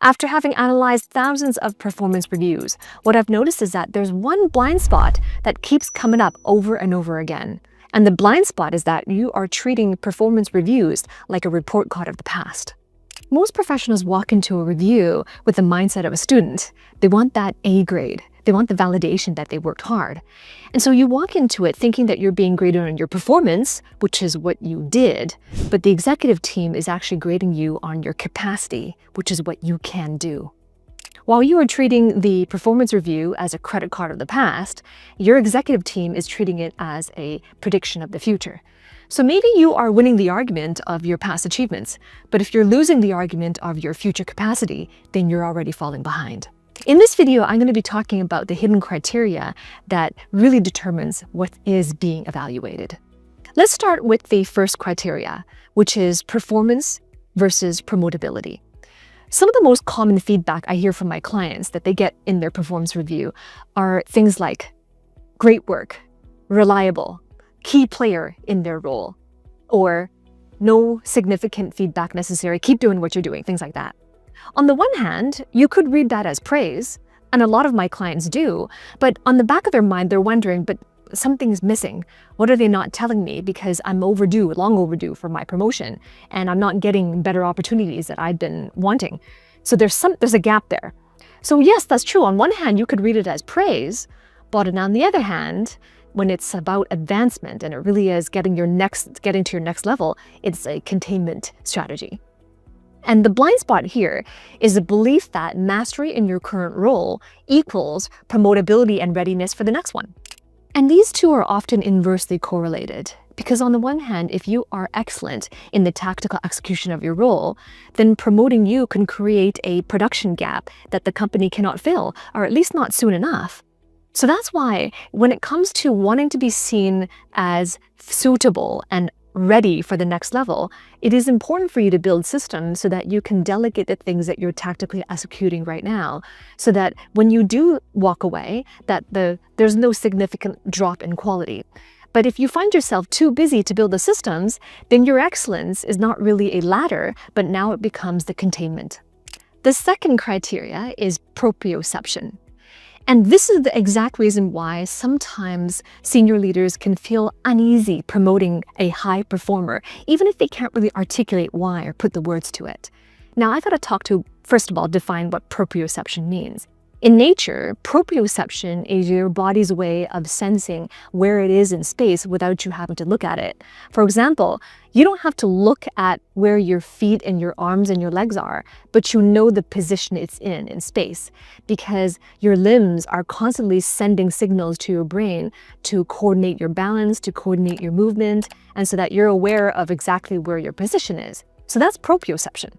After having analyzed thousands of performance reviews, what I've noticed is that there's one blind spot that keeps coming up over and over again. And the blind spot is that you are treating performance reviews like a report card of the past. Most professionals walk into a review with the mindset of a student. They want that A grade. They want the validation that they worked hard. And so you walk into it thinking that you're being graded on your performance, which is what you did, but the executive team is actually grading you on your capacity, which is what you can do. While you are treating the performance review as a credit card of the past, your executive team is treating it as a prediction of the future. So maybe you are winning the argument of your past achievements, but if you're losing the argument of your future capacity, then you're already falling behind. In this video, I'm going to be talking about the hidden criteria that really determines what is being evaluated. Let's start with the first criteria, which is performance versus promotability. Some of the most common feedback I hear from my clients that they get in their performance review are things like great work, reliable, key player in their role, or no significant feedback necessary, keep doing what you're doing, things like that. On the one hand, you could read that as praise, and a lot of my clients do, but on the back of their mind, they're wondering, but something's missing. What are they not telling me? Because I'm overdue, long overdue for my promotion, and I'm not getting better opportunities that I've been wanting. So there's a gap there. So yes, that's true. On one hand, you could read it as praise, but on the other hand, when it's about advancement and it really is getting to your next level, it's a containment strategy. And the blind spot here is the belief that mastery in your current role equals promotability and readiness for the next one. And these two are often inversely correlated, because on the one hand, if you are excellent in the tactical execution of your role, then promoting you can create a production gap that the company cannot fill, or at least not soon enough. So that's why when it comes to wanting to be seen as suitable and ready for the next level, it is important for you to build systems so that you can delegate the things that you're tactically executing right now, so that when you do walk away, that there's no significant drop in quality. But if you find yourself too busy to build the systems, then your excellence is not really a ladder, but now it becomes the containment. The second criteria is proprioception. And this is the exact reason why sometimes senior leaders can feel uneasy promoting a high performer, even if they can't really articulate why or put the words to it. Now, I've got to first of all, define what proprioception means. In nature, proprioception is your body's way of sensing where it is in space without you having to look at it. For example, you don't have to look at where your feet and your arms and your legs are, but you know the position it's in space, because your limbs are constantly sending signals to your brain to coordinate your balance, to coordinate your movement, and so that you're aware of exactly where your position is. So that's proprioception.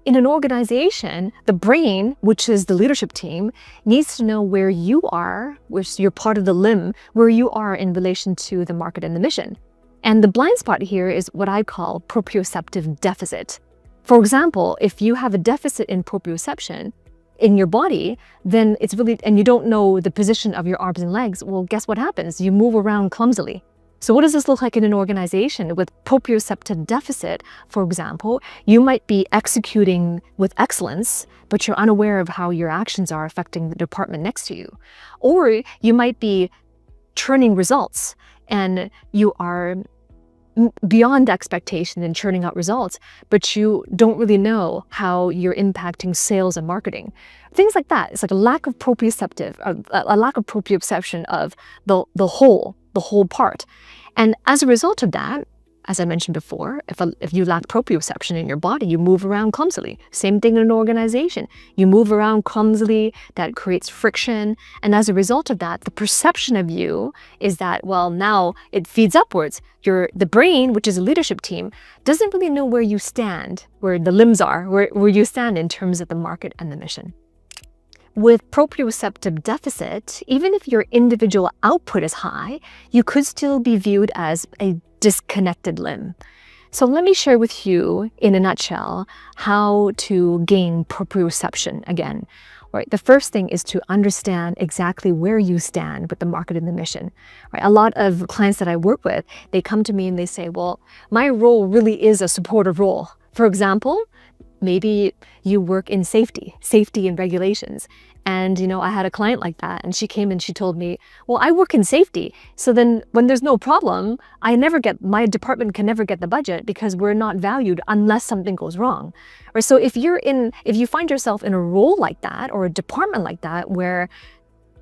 In an organization, the brain, which is the leadership team, needs to know where you are, which you're part of the limb, where you are in relation to the market and the mission. And the blind spot here is what I call proprioceptive deficit. For example, if you have a deficit in proprioception in your body, then and you don't know the position of your arms and legs, well, guess what happens? You move around clumsily. So what does this look like in an organization? With proprioceptive deficit, for example, you might be executing with excellence, but you're unaware of how your actions are affecting the department next to you. Or you might be churning results and you are beyond expectation in churning out results, but you don't really know how you're impacting sales and marketing. Things like that. It's like a lack of proprioception of the whole part. And as a result of that, as I mentioned before, if you lack proprioception in your body, you move around clumsily. Same thing in an organization. You move around clumsily, that creates friction. And as a result of that, the perception of you is that, well, now it feeds upwards. The brain, which is a leadership team, doesn't really know where you stand, where the limbs are, where you stand in terms of the market and the mission. With proprioceptive deficit, even if your individual output is high, you could still be viewed as a disconnected limb. So let me share with you in a nutshell how to gain proprioception again. Right, the first thing is to understand exactly where you stand with the market and the mission. Right, a lot of clients that I work with, they come to me and they say, well, my role really is a supportive role. For example, Maybe you work in safety and regulations. And, I had a client like that, and she came and she told me, well, I work in safety. So then when there's no problem, my department can never get the budget because we're not valued unless something goes wrong. Or so if you find yourself in a role like that or a department like that, where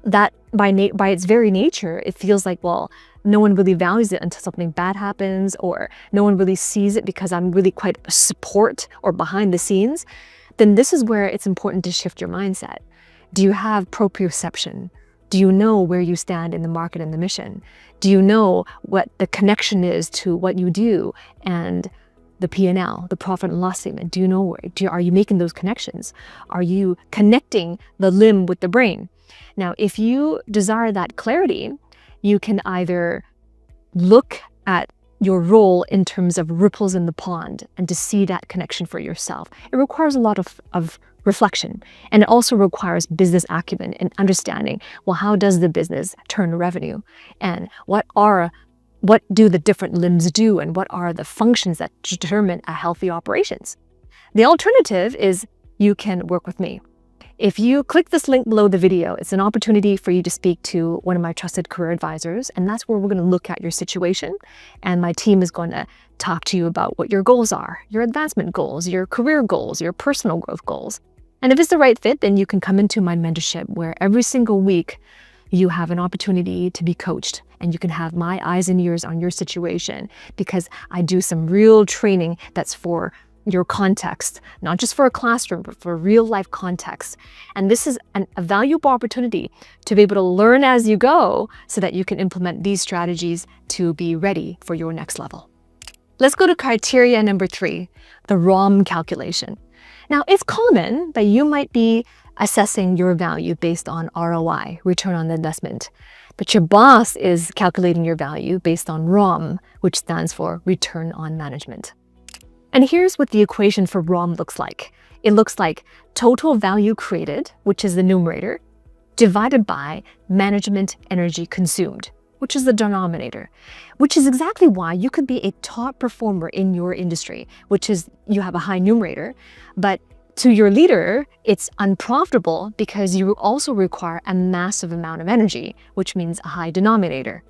that by its very nature, it feels like, well, no one really values it until something bad happens, or no one really sees it because I'm really quite a support or behind the scenes, then this is where it's important to shift your mindset. Do you have proprioception? Do you know where you stand in the market and the mission? Do you know what the connection is to what you do and the P&L, the profit and loss statement? Do you know are you making those connections? Are you connecting the limb with the brain? Now, if you desire that clarity, you can either look at your role in terms of ripples in the pond and to see that connection for yourself. It requires a lot of reflection, and it also requires business acumen and understanding, well, how does the business turn revenue? And what do the different limbs do, and what are the functions that determine a healthy operations? The alternative is you can work with me. If you click this link below the video, it's an opportunity for you to speak to one of my trusted career advisors, and that's where we're going to look at your situation, and my team is going to talk to you about what your goals are, your advancement goals, your career goals, your personal growth goals. And if it's the right fit, then you can come into my mentorship, where every single week you have an opportunity to be coached, and you can have my eyes and ears on your situation, because I do some real training that's for your context, not just for a classroom, but for real life context. And this is a valuable opportunity to be able to learn as you go so that you can implement these strategies to be ready for your next level. Let's go to criteria number 3, the ROM calculation. Now, it's common that you might be assessing your value based on ROI, return on investment, but your boss is calculating your value based on ROM, which stands for return on management. And here's what the equation for ROM looks like. It looks like total value created, which is the numerator, divided by management energy consumed, which is the denominator, which is exactly why you could be a top performer in your industry, which is you have a high numerator, but to your leader, it's unprofitable because you also require a massive amount of energy, which means a high denominator.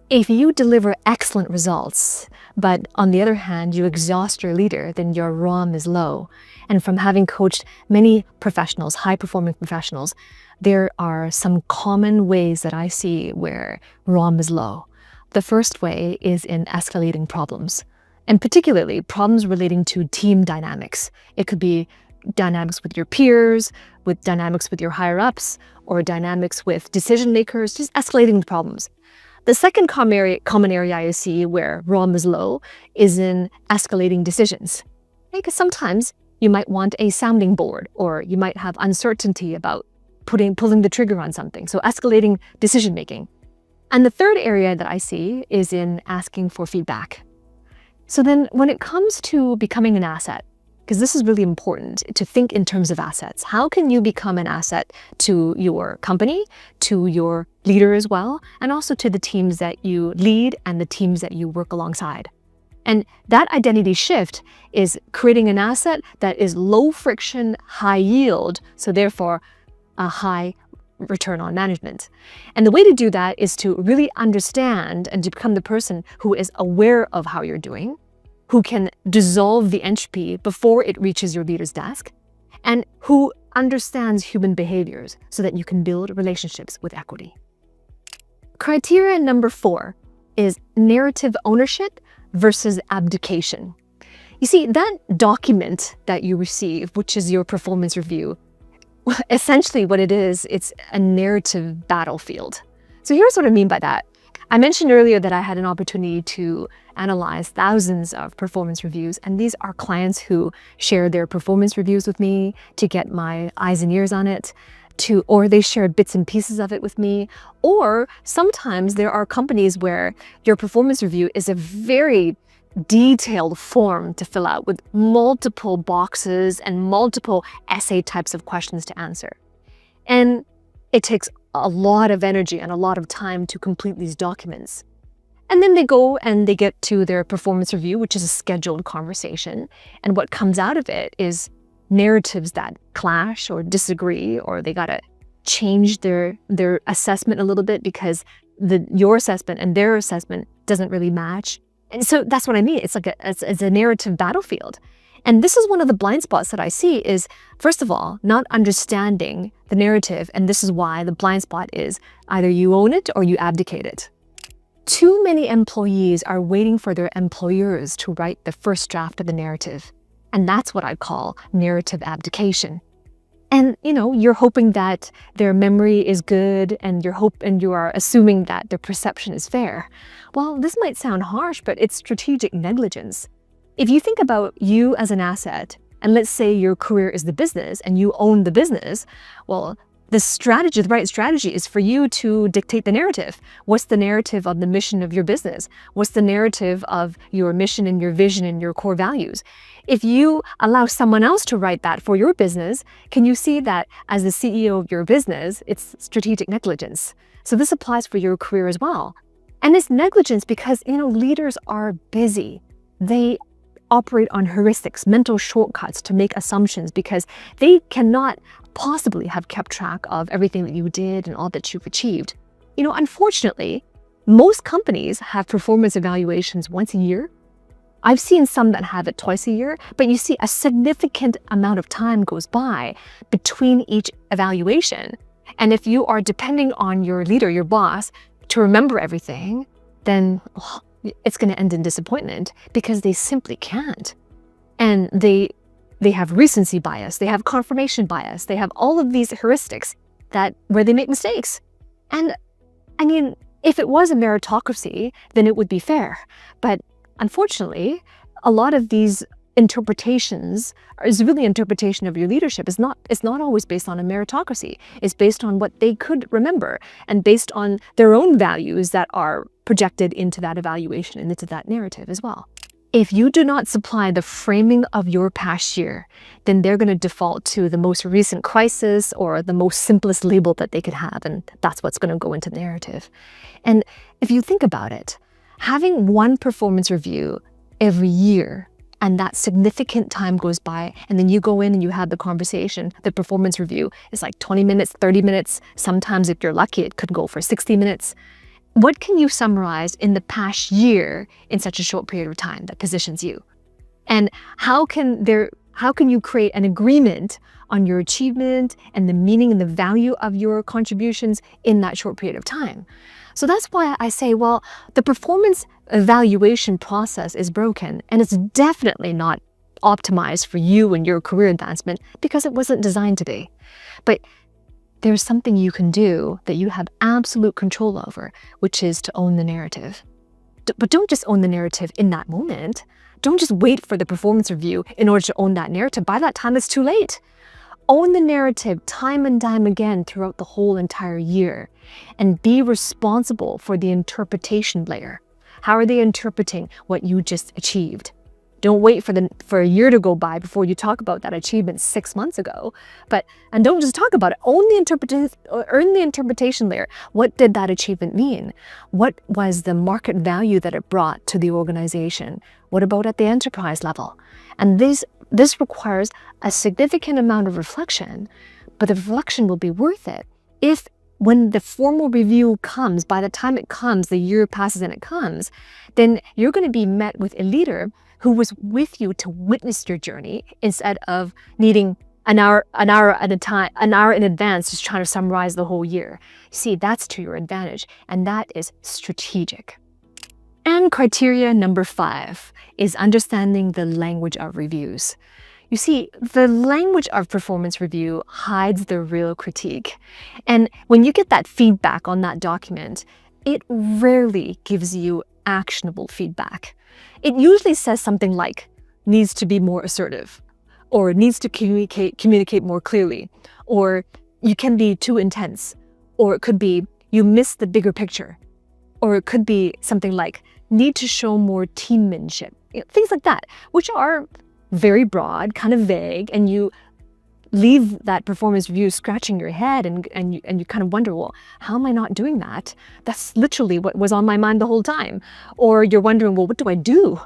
If you deliver excellent results, but on the other hand, you exhaust your leader, then your ROM is low. And from having coached many professionals, high-performing professionals, there are some common ways that I see where ROM is low. The first way is in escalating problems, and particularly problems relating to team dynamics. It could be dynamics with your peers, with dynamics with your higher-ups, or dynamics with decision makers, just escalating the problems. The second common area I see where ROM is low is in escalating decisions. Because sometimes you might want a sounding board, or you might have uncertainty about pulling the trigger on something. So escalating decision making. And the third area that I see is in asking for feedback. So then when it comes to becoming an asset, because this is really important to think in terms of assets. How can you become an asset to your company, to your leader as well, and also to the teams that you lead and the teams that you work alongside? And that identity shift is creating an asset that is low friction, high yield, so therefore a high return on management. And the way to do that is to really understand and to become the person who is aware of how you're doing, who can dissolve the entropy before it reaches your leader's desk, and who understands human behaviors so that you can build relationships with equity. Criteria number 4 is narrative ownership versus abdication. You see, that document that you receive, which is your performance review, essentially what it is, it's a narrative battlefield. So here's what I mean by that. I mentioned earlier that I had an opportunity to analyze thousands of performance reviews, and these are clients who share their performance reviews with me to get my eyes and ears on it, or they share bits and pieces of it with me, or sometimes there are companies where your performance review is a very detailed form to fill out with multiple boxes and multiple essay types of questions to answer. And it takes a lot of energy and a lot of time to complete these documents. And then they go and they get to their performance review, which is a scheduled conversation. And what comes out of it is narratives that clash or disagree, or they gotta change their assessment a little bit because your assessment and their assessment doesn't really match. And so that's what I mean. It's like it's a narrative battlefield. And this is one of the blind spots that I see is, first of all, not understanding the narrative. And this is why the blind spot is either you own it or you abdicate it. Too many employees are waiting for their employers to write the first draft of the narrative. And that's what I call narrative abdication. And you're hoping that their memory is good, and you are assuming that their perception is fair. Well, this might sound harsh, but it's strategic negligence. If you think about you as an asset, and let's say your career is the business and you own the business, well, the right strategy is for you to dictate the narrative. What's the narrative of the mission of your business? What's the narrative of your mission and your vision and your core values? If you allow someone else to write that for your business, can you see that as the CEO of your business, it's strategic negligence? So this applies for your career as well. And it's negligence because, leaders are busy. They operate on heuristics, mental shortcuts to make assumptions because they cannot possibly have kept track of everything that you did and all that you've achieved. Unfortunately, most companies have performance evaluations once a year. I've seen some that have it twice a year, but you see a significant amount of time goes by between each evaluation. And if you are depending on your leader, your boss, to remember everything, then it's going to end in disappointment because they simply can't. And they have recency bias, they have confirmation bias, they have all of these heuristics where they make mistakes. And I mean, if it was a meritocracy, then it would be fair. But unfortunately, a lot of these interpretations is really interpretation of your leadership. It's not always based on a meritocracy. It's based on what they could remember and based on their own values that are projected into that evaluation and into that narrative as well. If you do not supply the framing of your past year, then they're going to default to the most recent crisis or the most simplest label that they could have, and that's what's going to go into the narrative. And if you think about it, having one performance review every year, and that significant time goes by, and then you go in and you have the conversation, the performance review is like 20 minutes, 30 minutes. Sometimes if you're lucky, it could go for 60 minutes. What can you summarize in the past year in such a short period of time that positions you? And how can you create an agreement on your achievement and the meaning and the value of your contributions in that short period of time? So that's why I say, well, the performance evaluation process is broken, and it's definitely not optimized for you and your career advancement because it wasn't designed to be. But there's something you can do that you have absolute control over, which is to own the narrative. But don't just own the narrative in that moment. Don't just wait for the performance review in order to own that narrative. By that time, it's too late. Own the narrative time and time again throughout the whole entire year, and be responsible for the interpretation layer. How are they interpreting what you just achieved? Don't wait for a year to go by before you talk about that achievement 6 months ago. And don't just talk about it. Own the interpretation layer. What did that achievement mean? What was the market value that it brought to the organization? What about at the enterprise level? And this requires a significant amount of reflection, but the reflection will be worth it if when the formal review comes, by the time it comes, the year passes and it comes, then you're going to be met with a leader who was with you to witness your journey instead of needing an hour at a time, an hour in advance, just trying to summarize the whole year. See, that's to your advantage, and that is strategic. And criteria number 5 is understanding the language of reviews. You see, the language of performance review hides the real critique. And when you get that feedback on that document, it rarely gives you actionable feedback. It usually says something like, needs to be more assertive, or needs to communicate more clearly, or you can be too intense, or it could be, you missed the bigger picture, or it could be something like, need to show more teammanship, things like that, which are very broad, kind of vague, and you leave that performance review scratching your head and you kind of wonder, well, how am I not doing that? That's literally what was on my mind the whole time. Or you're wondering, well, what do I do?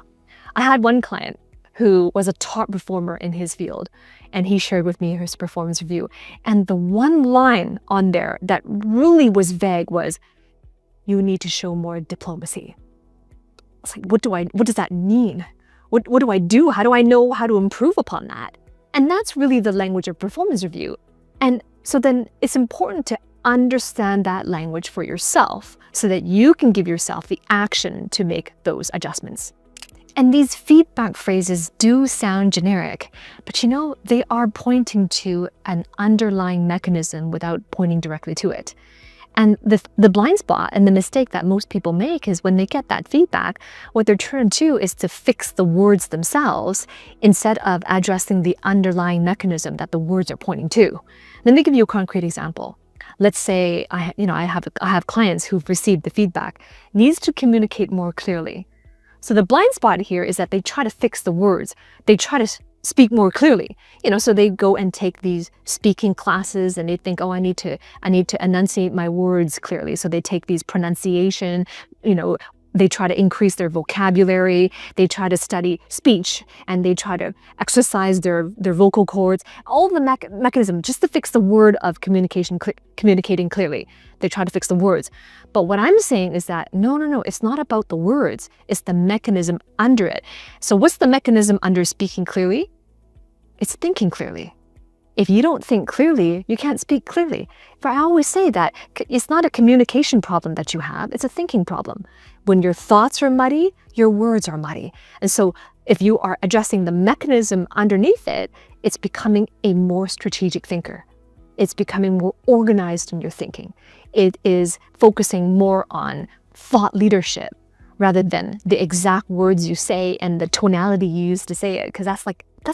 I had one client who was a top performer in his field, and he shared with me his performance review. And the one line on there that really was vague was, "You need to show more diplomacy." It's like, what does that mean? What do I do? How do I know how to improve upon that? And that's really the language of performance review. And so then it's important to understand that language for yourself so that you can give yourself the action to make those adjustments. And these feedback phrases do sound generic, but they are pointing to an underlying mechanism without pointing directly to it. And the blind spot and the mistake that most people make is when they get that feedback, what they're turned to is to fix the words themselves instead of addressing the underlying mechanism that the words are pointing to. Let me give you a concrete example. Let's say I have clients who've received the feedback, needs to communicate more clearly. So the blind spot here is that they try to fix the words. They try to speak more clearly. So they go and take these speaking classes and they think, oh, I need to enunciate my words clearly. So they take these pronunciation, they try to increase their vocabulary, they try to study speech, and they try to exercise their vocal cords, all the mechanism just to fix the word of communicating clearly. They try to fix the words. But what I'm saying is that, no, it's not about the words, it's the mechanism under it. So what's the mechanism under speaking clearly? It's thinking clearly. If you don't think clearly, you can't speak clearly. But I always say that it's not a communication problem that you have, it's a thinking problem. When your thoughts are muddy, your words are muddy. And so if you are addressing the mechanism underneath it, it's becoming a more strategic thinker. It's becoming more organized in your thinking. It is focusing more on thought leadership rather than the exact words you say and the tonality you use to say it, because that's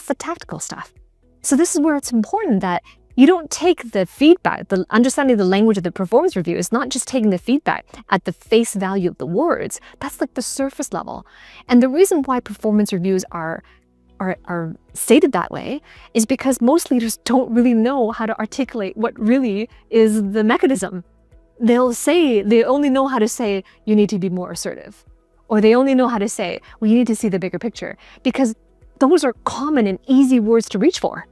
the tactical stuff. So this is where it's important that you don't take the feedback, the understanding the language of the performance review is not just taking the feedback at the face value of the words. That's like the surface level. And the reason why performance reviews are stated that way is because most leaders don't really know how to articulate what really is the mechanism. They only know how to say, you need to be more assertive. Or they only know how to say, well, you need to see the bigger picture. Because those are common and easy words to reach for.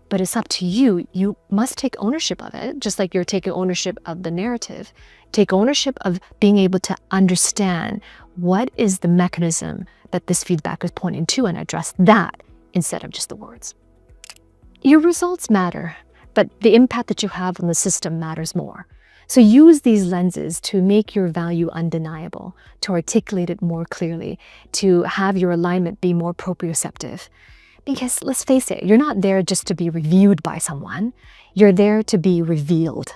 But it's up to you. You must take ownership of it, just like you're taking ownership of the narrative. Take ownership of being able to understand what is the mechanism that this feedback is pointing to and address that instead of just the words. Your results matter, but the impact that you have on the system matters more. So use these lenses to make your value undeniable, to articulate it more clearly, to have your alignment be more proprioceptive. Because let's face it, you're not there just to be reviewed by someone. You're there to be revealed.